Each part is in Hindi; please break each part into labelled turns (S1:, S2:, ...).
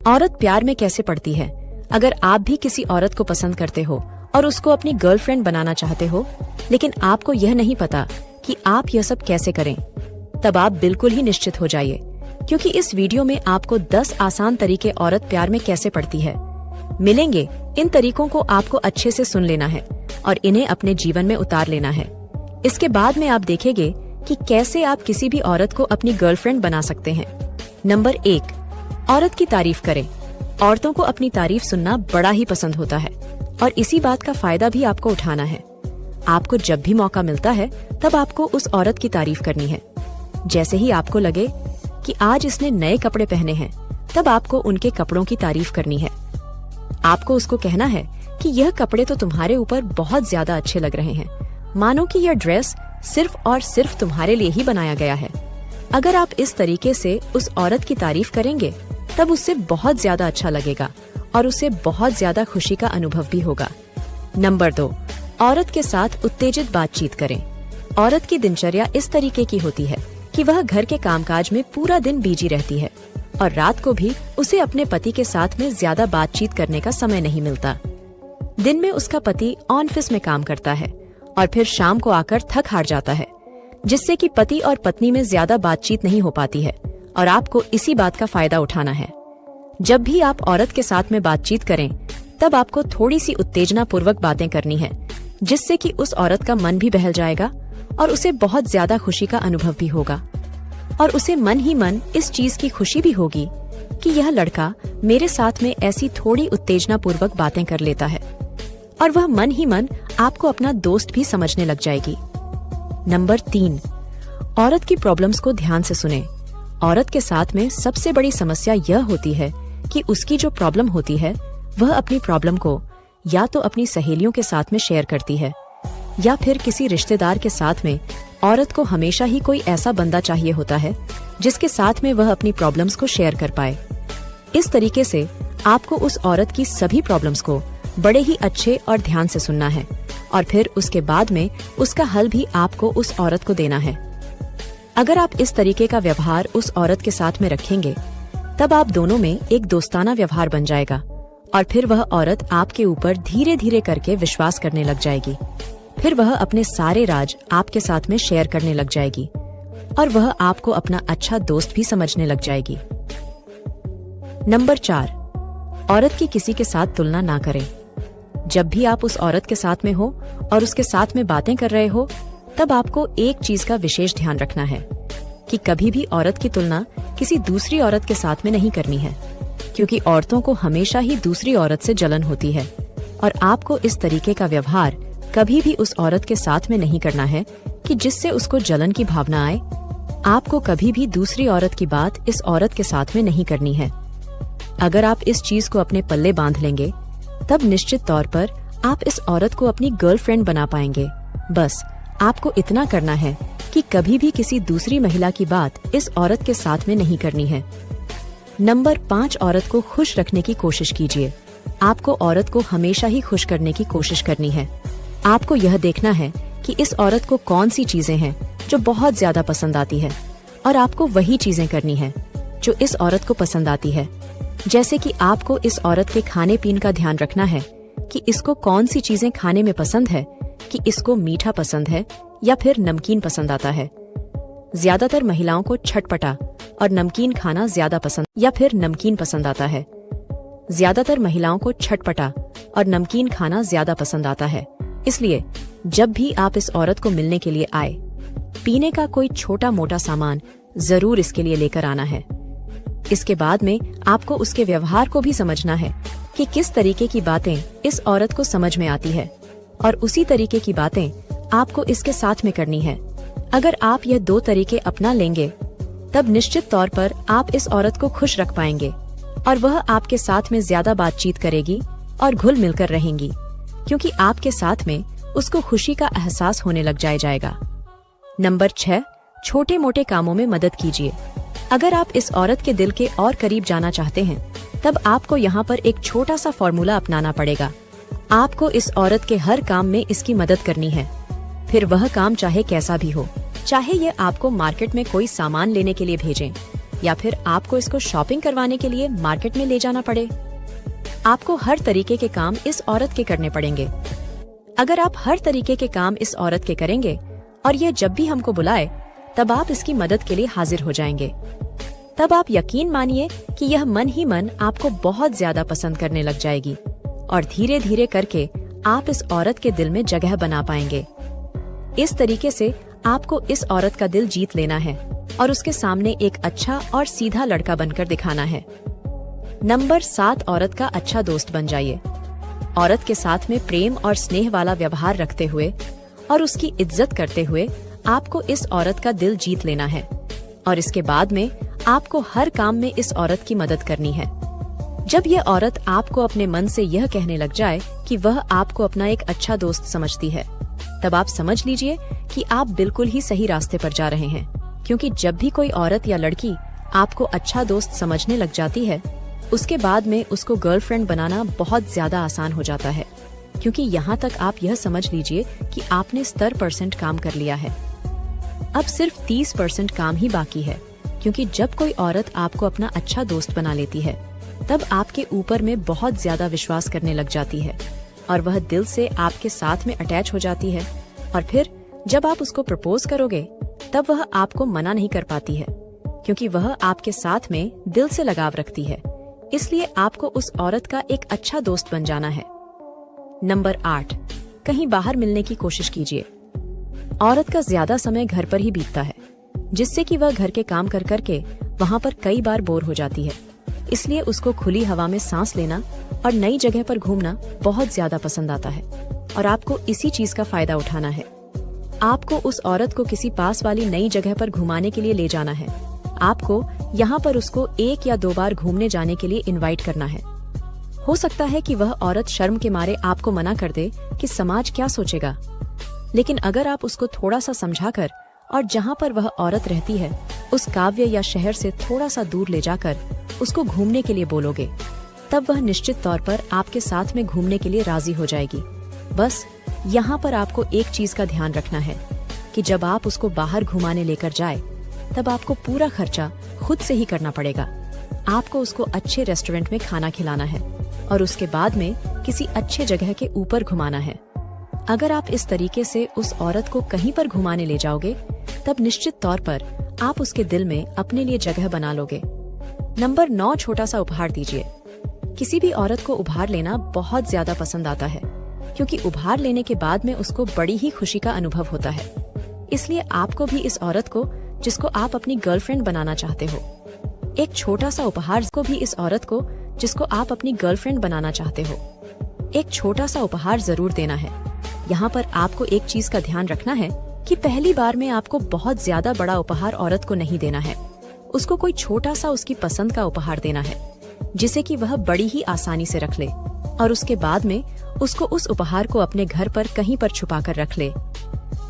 S1: औरत प्यार में कैसे पड़ती है? अगर आप भी किसी औरत को पसंद करते हो और उसको अपनी गर्लफ्रेंड बनाना चाहते हो, लेकिन आपको यह नहीं पता कि आप यह सब कैसे करें, तब आप बिल्कुल ही निश्चित हो जाइए, क्योंकि इस वीडियो में आपको 10 आसान तरीके औरत प्यार में कैसे पड़ती है मिलेंगे। इन तरीकों को आपको अच्छे से सुन लेना है और इन्हें अपने जीवन में उतार लेना है। इसके बाद में आप देखेंगे कि कैसे आप किसी भी औरत को अपनी गर्लफ्रेंड बना सकते हैं। नंबर 1, औरत की तारीफ करें। औरतों को अपनी तारीफ सुनना बड़ा ही पसंद होता है और इसी बात का फायदा भी आपको उठाना है। आपको जब भी मौका मिलता है तब आपको उस औरत की तारीफ करनी है। जैसे ही आपको लगे कि आज इसने नए कपड़े पहने हैं, तब आपको उनके कपड़ों की तारीफ करनी है। आपको उसको कहना है कि यह कपड़े तो तुम्हारे ऊपर बहुत ज्यादा अच्छे लग रहे हैं, मानो कि यह ड्रेस सिर्फ और सिर्फ तुम्हारे लिए ही बनाया गया है। अगर आप इस तरीके से उस औरत की तारीफ करेंगे, तब उससे बहुत ज्यादा अच्छा लगेगा और उसे बहुत ज्यादा खुशी का अनुभव भी होगा। नंबर 2, औरत के साथ उत्तेजित बातचीत करें। औरत की दिनचर्या इस तरीके की होती है कि वह घर के कामकाज में पूरा दिन बिजी रहती है और रात को भी उसे अपने पति के साथ में ज्यादा बातचीत करने का समय नहीं मिलता। दिन में उसका पति ऑफिस में काम करता है और फिर शाम को आकर थक हार जाता है, जिससे कि पति और पत्नी में ज्यादा बातचीत नहीं हो पाती है और आपको इसी बात का फायदा उठाना है। जब भी आप औरत के साथ में बातचीत करें, तब आपको थोड़ी सी उत्तेजना पूर्वक बातें करनी है, जिससे कि उस औरत का मन भी बहल जाएगा और उसे बहुत ज्यादा खुशी का अनुभव भी होगा और उसे मन ही मन इस चीज की खुशी भी होगी कि यह लड़का मेरे साथ में ऐसी थोड़ी उत्तेजना पूर्वक बातें कर लेता है, और वह मन ही मन आपको अपना दोस्त भी समझने लग जाएगी। नंबर 3, औरत की प्रॉब्लम्स को ध्यान से सुने। औरत के साथ में सबसे बड़ी समस्या यह होती है कि उसकी जो प्रॉब्लम होती है, वह अपनी प्रॉब्लम को या तो अपनी सहेलियों के साथ में शेयर करती है या फिर किसी रिश्तेदार के साथ में। औरत को हमेशा ही कोई ऐसा बंदा चाहिए होता है जिसके साथ में वह अपनी प्रॉब्लम्स को शेयर कर पाए। इस तरीके से आपको उस औरत की सभी प्रॉब्लम्स को बड़े ही अच्छे और ध्यान से सुनना है और फिर उसके बाद में उसका हल भी आपको उस औरत को देना है। अगर आप इस तरीके का व्यवहार उस औरत के साथ में रखेंगे, तब आप दोनों में एक दोस्ताना व्यवहार बन जाएगा और फिर वह औरत आपके ऊपर धीरे धीरे करके विश्वास करने लग जाएगी। फिर वह अपने सारे राज आपके साथ में शेयर करने लग जाएगी और वह आपको अपना अच्छा दोस्त भी समझने लग जाएगी। नंबर 4, औरत की किसी के साथ तुलना ना करें। जब भी आप उस औरत के साथ में हो और उसके साथ में बातें कर रहे हो, तब आपको एक चीज का विशेष ध्यान रखना है कि कभी भी औरत की तुलना किसी दूसरी औरत के साथ में नहीं करनी है, क्योंकि औरतों को हमेशा ही दूसरी औरत से जलन होती है और आपको इस तरीके का व्यवहार कभी भी उस औरत के साथ में नहीं करना है कि जिससे उसको जलन की भावना आए। आपको कभी भी दूसरी औरत की बात इस औरत के साथ में नहीं करनी है। अगर आप इस चीज को अपने पल्ले बांध लेंगे, तब निश्चित तौर पर आप इस औरत को अपनी गर्लफ्रेंड बना पाएंगे। बस आपको इतना करना है कि कभी भी किसी दूसरी महिला की बात इस औरत के साथ में नहीं करनी है। नंबर 5, औरत को खुश रखने की कोशिश कीजिए। आपको औरत को हमेशा ही खुश करने की कोशिश करनी है। आपको यह देखना है कि इस औरत को कौन सी चीजें हैं जो बहुत ज्यादा पसंद आती है, और आपको वही चीजें करनी है जो इस औरत को पसंद आती है। जैसे कि आपको इस औरत के खाने पीने का ध्यान रखना है कि इसको कौन सी चीजें खाने में पसंद है, कि इसको मीठा पसंद है या फिर नमकीन पसंद आता है। ज्यादातर महिलाओं को चटपटा और नमकीन खाना ज्यादा पसंद या फिर नमकीन पसंद आता है। ज्यादातर महिलाओं को चटपटा और नमकीन खाना ज्यादा पसंद आता है। इसलिए जब भी आप इस औरत को मिलने के लिए आए, पीने का कोई छोटा मोटा सामान जरूर इसके लिए लेकर आना है। इसके बाद में आपको उसके व्यवहार को भी समझना है कि किस तरीके की बातें इस औरत को समझ में आती है, और उसी तरीके की बातें आपको इसके साथ में करनी है। अगर आप यह 2 तरीके अपना लेंगे, तब निश्चित तौर पर आप इस औरत को खुश रख पाएंगे और वह आपके साथ में ज्यादा बातचीत करेगी और घुल मिलकर रहेंगी, क्योंकि आपके साथ में उसको खुशी का एहसास होने लग जाएगा। नंबर 6, छोटे मोटे कामों में मदद कीजिए। अगर आप इस औरत के दिल के और करीब जाना चाहते हैं, तब आपको यहाँ पर एक छोटा सा फॉर्मूला अपनाना पड़ेगा। आपको इस औरत के हर काम में इसकी मदद करनी है, फिर वह काम चाहे कैसा भी हो। चाहे ये आपको मार्केट में कोई सामान लेने के लिए भेजें या फिर आपको इसको शॉपिंग करवाने के लिए मार्केट में ले जाना पड़े। आपको हर तरीके के काम इस औरत के करने पड़ेंगे। अगर आप हर तरीके के काम इस औरत के करेंगे और यह जब भी हमको बुलाए तब आप इसकी मदद के लिए हाजिर हो जाएंगे, तब आप यकीन मानिए कि यह मन ही मन आपको बहुत ज्यादा पसंद करने लग जाएगी और धीरे धीरे करके आप इस औरत के दिल में जगह बना पाएंगे। इस तरीके से आपको इस औरत का दिल जीत लेना है और उसके सामने एक अच्छा और सीधा लड़का बनकर दिखाना है। नंबर 7, औरत का अच्छा दोस्त बन जाइए। औरत के साथ में प्रेम और स्नेह वाला व्यवहार रखते हुए और उसकी इज्जत करते हुए आपको इस औरत का दिल जीत लेना है और इसके बाद में आपको हर काम में इस औरत की मदद करनी है। जब यह औरत आपको अपने मन से यह कहने लग जाए कि वह आपको अपना एक अच्छा दोस्त समझती है, तब आप समझ लीजिए कि आप बिल्कुल ही सही रास्ते पर जा रहे हैं, क्योंकि जब भी कोई औरत या लड़की आपको अच्छा दोस्त समझने लग जाती है, उसके बाद में उसको गर्लफ्रेंड बनाना बहुत ज्यादा आसान हो जाता है, क्योंकि यहाँ तक आप यह समझ लीजिए कि आपने 70% काम कर लिया है। अब सिर्फ 30% काम ही बाकी है, क्योंकि जब कोई औरत आपको अपना अच्छा दोस्त बना लेती है तब आपके ऊपर में बहुत ज्यादा विश्वास करने लग जाती है और वह दिल से आपके साथ में अटैच हो जाती है और फिर जब आप उसको प्रपोज करोगे तब वह आपको मना नहीं कर पाती है, क्योंकि वह आपके साथ में दिल से लगाव रखती है। इसलिए आपको उस औरत का एक अच्छा दोस्त बन जाना है। नंबर 8, कहीं बाहर मिलने की कोशिश कीजिए। औरत का ज्यादा समय घर पर ही बीतता है, जिससे कि वह घर के काम कर करके वहाँ पर कई बार बोर हो जाती है। इसलिए उसको खुली हवा में सांस लेना और नई जगह पर घूमना बहुत ज्यादा पसंद आता है और आपको इसी चीज का फायदा उठाना है। आपको उस औरत को किसी पास वाली नई जगह पर घुमाने के लिए ले जाना है। आपको यहाँ पर उसको 1 या 2 बार घूमने जाने के लिए इनवाइट करना है। हो सकता है कि वह औरत शर्म के मारे आपको मना कर दे कि समाज क्या सोचेगा, लेकिन अगर आप उसको थोड़ा सा समझाकर और जहाँ पर वह औरत रहती है उस काव्य या शहर से थोड़ा सा दूर ले जाकर उसको घूमने के लिए बोलोगे, तब वह निश्चित तौर पर आपके साथ में घूमने के लिए राजी हो जाएगी। बस यहाँ पर आपको एक चीज का ध्यान रखना है कि जब आप उसको बाहर घुमाने लेकर जाए तब आपको पूरा खर्चा खुद से ही करना पड़ेगा। आपको उसको अच्छे रेस्टोरेंट में खाना खिलाना है और उसके बाद में किसी अच्छे जगह के ऊपर घुमाना है। अगर आप इस तरीके से उस औरत को कहीं पर घुमाने ले जाओगे तब निश्चित तौर पर आप उसके दिल में अपने लिए जगह बना लोगे। नंबर 9, छोटा सा उपहार दीजिए। किसी भी औरत को उपहार लेना बहुत ज्यादा पसंद आता है, क्योंकि उपहार लेने के बाद में उसको बड़ी ही खुशी का अनुभव होता है। इसलिए आपको भी इस औरत को, जिसको आप अपनी गर्लफ्रेंड बनाना चाहते हो, एक छोटा सा उपहार को भी इस औरत को, जिसको आप अपनी गर्लफ्रेंड बनाना चाहते हो, एक छोटा सा उपहार जरूर देना है। यहाँ पर आपको एक चीज का ध्यान रखना है कि पहली बार में आपको बहुत ज्यादा बड़ा उपहार औरत को नहीं देना है। उसको कोई छोटा सा उसकी पसंद का उपहार देना है, जिसे कि वह बड़ी ही आसानी से रख ले और उसके बाद में उसको उस उपहार को अपने घर पर कहीं पर छुपा कर रख ले।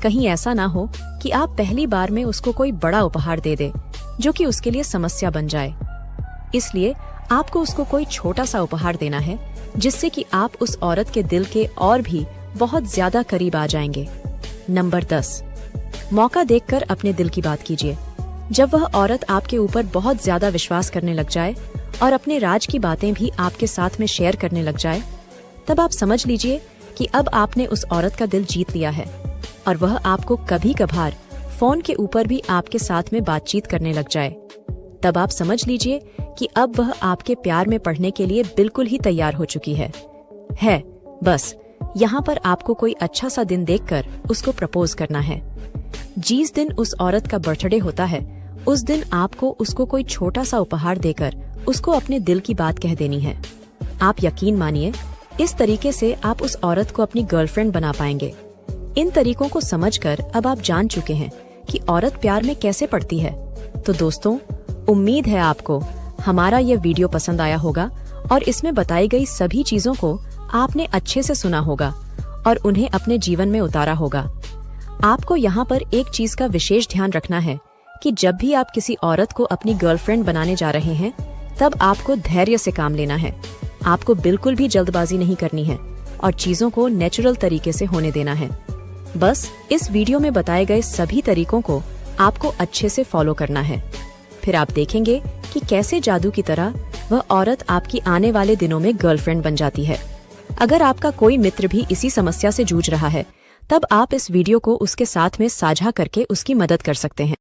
S1: कहीं ऐसा ना हो कि आप पहली बार में उसको कोई बड़ा उपहार दे दे जो कि उसके लिए समस्या बन जाए। इसलिए आपको उसको कोई छोटा सा उपहार देना है, जिससे कि आप उस औरत के दिल के और भी बहुत ज्यादा करीब आ जाएंगे। नंबर 10, मौका देखकर अपने दिल की बात कीजिए। जब वह औरत आपके ऊपर बहुत ज्यादा विश्वास करने लग जाए और अपने राज की बातें भी आपके साथ में शेयर करने लग जाए, तब आप समझ लीजिए कि अब आपने उस औरत का दिल जीत लिया है और वह आपको कभी कभार फोन के ऊपर भी आपके साथ में बातचीत करने लग जाए, तब आप समझ लीजिए कि अब वह आपके प्यार में पड़ने के लिए बिल्कुल ही तैयार हो चुकी है। बस यहाँ पर आपको कोई अच्छा सा दिन देखकर उसको प्रपोज करना है। जिस दिन उस औरत का बर्थडे होता है, उस दिन आपको उसको कोई छोटा सा उपहार देकर उसको अपने दिल की बात कह देनी है। आप यकीन मानिए, इस तरीके से आप उस औरत को अपनी गर्लफ्रेंड बना पाएंगे। इन तरीकों को समझकर अब आप जान चुके हैं कि औरत प्यार में कैसे पड़ती है। तो दोस्तों, उम्मीद है आपको हमारा यह वीडियो पसंद आया होगा और इसमें बताई गई सभी चीजों को आपने अच्छे से सुना होगा और उन्हें अपने जीवन में उतारा होगा। आपको यहाँ पर एक चीज का विशेष ध्यान रखना है कि जब भी आप किसी औरत को अपनी गर्लफ्रेंड बनाने जा रहे हैं, तब आपको धैर्य से काम लेना है। आपको बिल्कुल भी जल्दबाजी नहीं करनी है और चीजों को नेचुरल तरीके से होने देना है। बस इस वीडियो में बताए गए सभी तरीकों को आपको अच्छे से फॉलो करना है। फिर आप देखेंगे कि कैसे जादू की तरह वह औरत आपकी आने वाले दिनों में गर्लफ्रेंड बन जाती है। अगर आपका कोई मित्र भी इसी समस्या से जूझ रहा है, तब आप इस वीडियो को उसके साथ में साझा करके उसकी मदद कर सकते हैं।